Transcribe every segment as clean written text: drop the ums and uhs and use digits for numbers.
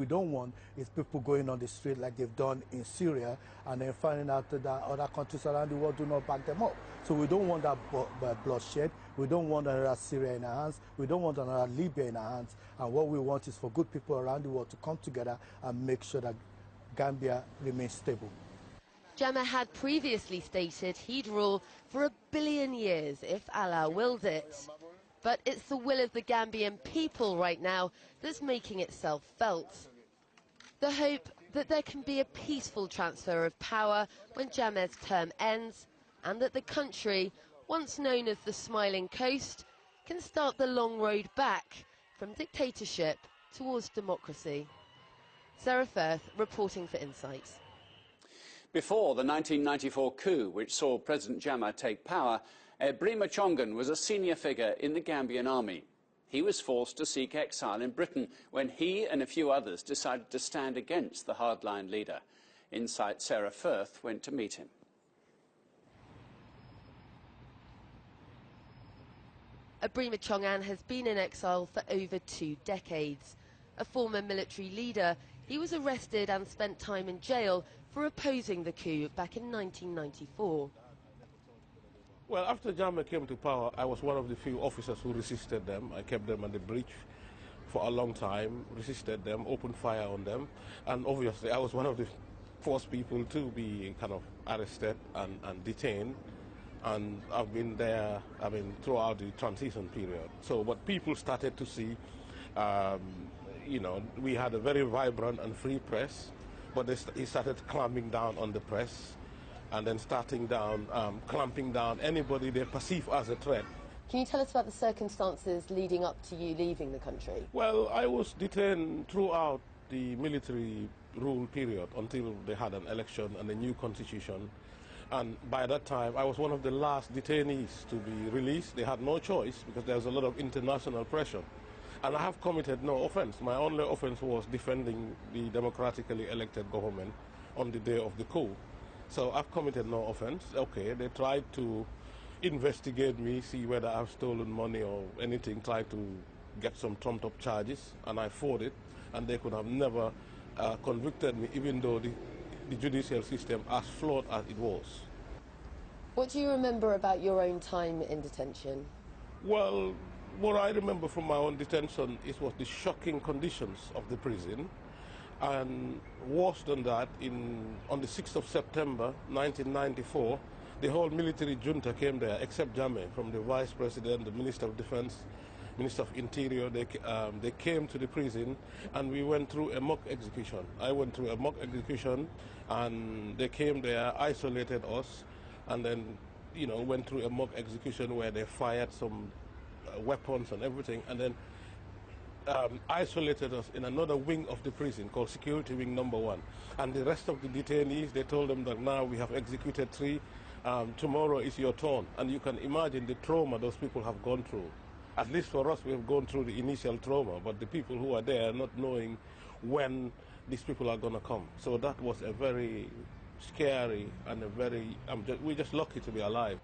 we don't want is people going on the street like they've done in Syria and then finding out that other countries around the world do not back them up. So we don't want that bloodshed. We don't want another Syria in our hands. We don't want another Libya in our hands. And what we want is for good people around the world to come together and make sure that Gambia remains stable. Jammeh had previously stated he'd rule for 1 billion years if Allah willed it. But it's the will of the Gambian people right now that's making itself felt. The hope that there can be a peaceful transfer of power when Jammeh's term ends, and that the country, once known as the Smiling Coast, can start the long road back from dictatorship towards democracy. Sarah Firth reporting for Insight. Before the 1994 coup, which saw President Jammeh take power, Brima Chongan was a senior figure in the Gambian army. He was forced to seek exile in Britain when he and a few others decided to stand against the hardline leader. Insight Sarah Firth went to meet him. Brima Chongan has been in exile for over 2 decades. A former military leader, he was arrested and spent time in jail for opposing the coup back in 1994. Well, after Jammeh came to power, I was one of the few officers who resisted them. I kept them on the bridge for a long time, resisted them, opened fire on them, and obviously I was one of the first people to be kind of arrested and detained. And I've been there, throughout the transition period. So what people started to see, we had a very vibrant and free press, but he started clamping down on the press and then clamping down anybody they perceive as a threat. Can you tell us about the circumstances leading up to you leaving the country? Well, I was detained throughout the military rule period until they had an election and a new constitution. And by that time, I was one of the last detainees to be released. They had no choice because there was a lot of international pressure. And I have committed no offense. My only offense was defending the democratically elected government on the day of the coup. So I've committed no offense. Okay, they tried to investigate me, see whether I've stolen money or anything, tried to get some trumped-up charges, and I fought it. And they could have never convicted me, even though the judicial system, as flawed as it was. What do you remember about your own time in detention? Well, what I remember from my own detention was the shocking conditions of the prison. And worse than that, on the 6th of September 1994, the whole military junta came there, except Jammeh, from the Vice President, the Minister of Defense, Minister of Interior. They came to the prison and we went through a mock execution. I went through a mock execution and they came there, isolated us, and then, went through a mock execution where they fired some weapons and everything, and then isolated us in another wing of the prison called Security Wing Number 1. And the rest of the detainees, they told them that now we have executed 3, tomorrow is your turn. And you can imagine the trauma those people have gone through. At least for us, we have gone through the initial trauma, but the people who are there not knowing when these people are going to come. So that was a very scary and we're just lucky to be alive.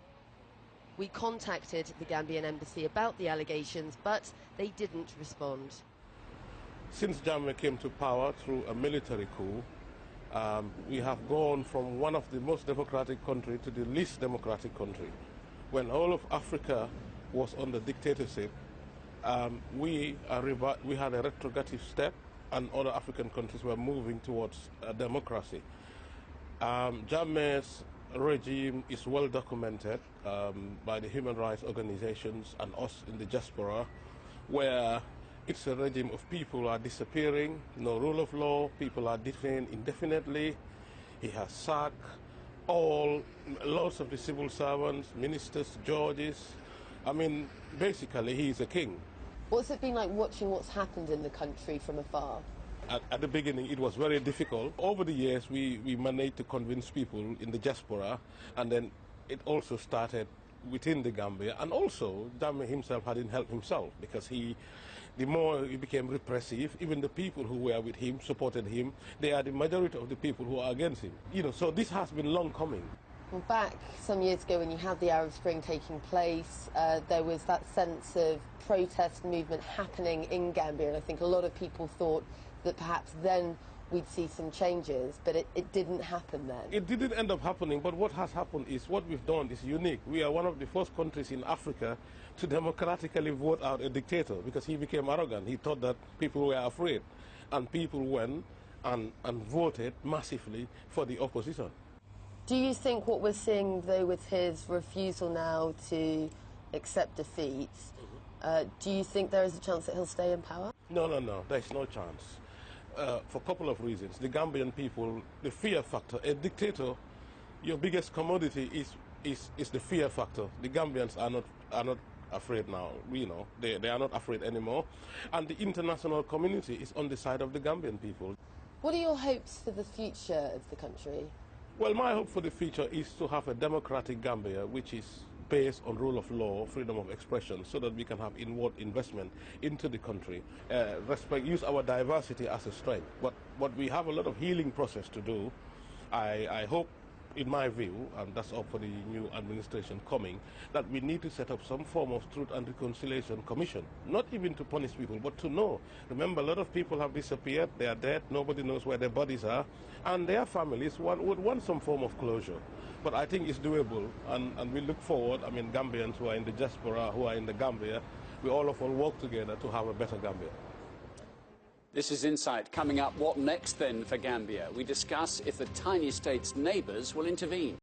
We contacted the Gambian embassy about the allegations, but they didn't respond. Since Jammeh came to power through a military coup, we have gone from one of the most democratic countries to the least democratic country. When all of Africa was under dictatorship, we had a retrogressive step, and other African countries were moving towards democracy. Jammeh's regime is well documented by the human rights organizations and us in the diaspora, where it's a regime of people are disappearing, no rule of law, people are detained indefinitely. He has sacked lots of the civil servants, ministers, judges. Basically, he is a king. What's it been like watching what's happened in the country from afar? At the beginning, it was very difficult. Over the years, we managed to convince people in the diaspora, and then it also started within the Gambia. And also, Jammeh himself hadn't helped himself, because the more he became repressive, even the people who were with him, supported him, they are the majority of the people who are against him. So this has been long coming. Well, back some years ago when you had the Arab Spring taking place, there was that sense of protest movement happening in Gambia, and I think a lot of people thought that perhaps then we'd see some changes, but it didn't happen then. It didn't end up happening, but what has happened is what we've done is unique. We are one of the first countries in Africa to democratically vote out a dictator because he became arrogant. He thought that people were afraid, and people went and voted massively for the opposition. Do you think what we're seeing, though, with his refusal now to accept defeat, do you think there is a chance that he'll stay in power? No, there's no chance. For a couple of reasons. The Gambian people, the fear factor. A dictator, your biggest commodity is the fear factor. The Gambians are not afraid now. You know, they are not afraid anymore. And the international community is on the side of the Gambian people. What are your hopes for the future of the country? Well, my hope for the future is to have a democratic Gambia, which is based on rule of law, freedom of expression, so that we can have inward investment into the country, use our diversity as a strength. But we have a lot of healing process to do. I hope, in my view, and that's up for the new administration coming, that we need to set up some form of truth and reconciliation commission, not even to punish people, but to know. Remember, a lot of people have disappeared, they are dead, nobody knows where their bodies are, and their families would want some form of closure. But I think it's doable, and we look forward. I mean, Gambians who are in the diaspora, who are in the Gambia, we all of us work together to have a better Gambia. This is Insight. Coming up, what next then for Gambia? We discuss if the tiny state's neighbours will intervene.